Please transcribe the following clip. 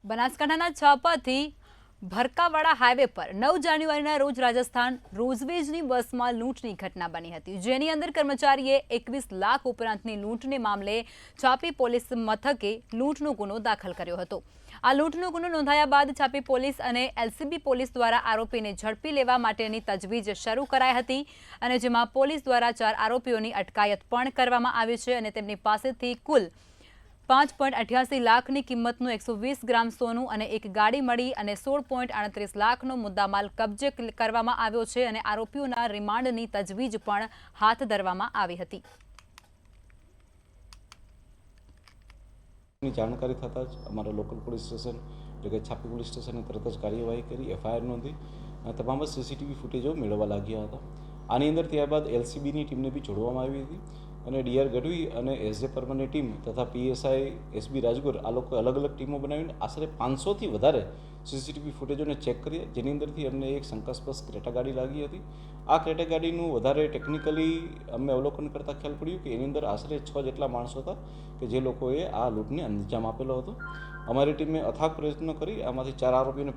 બનાસકાંઠાના છાપાથી ભરકાવાડા હાઈવે પર 9 જાન્યુઆરીના રોજ રાજસ્થાન રોઝવેજની બસમાં લૂંટની ઘટના બની હતી, જેની અંદર કર્મચારીએ 21 લાખ ઉપરાંતની લૂંટને મામલે છાપી પોલીસ મથકે લૂંટનો ગુનો દાખલ કર્યો હતો। આ લૂંટનો ગુનો નોંધાયા બાદ છાપી પોલીસ અને એલસીબી પોલીસ દ્વારા આરોપીને ઝડપી લેવા માટેની તજવીજ શરૂ કરાઈ હતી અને જેમાં પોલીસ દ્વારા 4 આરોપીઓની અટકાયત પણ કરવામાં આવી છે અને તેમની પાસેથી કુલ 5.88 લાખની કિંમતનું 120 ગ્રામ સોનું અને એક ગાડી મળી અને 16.38 લાખનો મુદ્દામાલ કબજે કરવામાં આવ્યો છે અને આરોપીઓના રિમાન્ડની તજવીજ પણ હાથ ધરવામાં આવી હતી। જાણકારી થતાં જ અમારા લોકલ પોલીસ સ્ટેશન એટલે કે છાપી પોલીસ સ્ટેશને તરત જ કાર્યવાહી કરી એફઆઈઆર નોંધી તમામ સીસીટીવી ફૂટેજો મેળવવા લાગ્યા હતા। આની અંદર ત્યારબાદ એલસીબીની ટીમને બી જોડવામાં આવી હતી અને ડીઆર ગઢવી અને એસજે પરમારની ટીમ તથા પીએસઆઈ એસબી રાજગુર આ લોકો અલગ અલગ ટીમો બનાવીને આશરે 500થી વધારે સીસીટીવી ફૂટેજોને ચેક કર્યા, જેની અંદરથી અમને એક શંકાસ્પદ ક્રેટા ગાડી લાગી હતી। આ ક્રેટા ગાડીનું વધારે ટેકનિકલી અમે અવલોકન કરતાં ખ્યાલ પડ્યું કે એની અંદર આશરે 6 જેટલા માણસો હતા કે જે લોકોએ આ લૂંટને અંજામ આપેલો હતો। અમારી ટીમે અથાગ પ્રયત્નો કરી આમાંથી 4 આરોપીઓને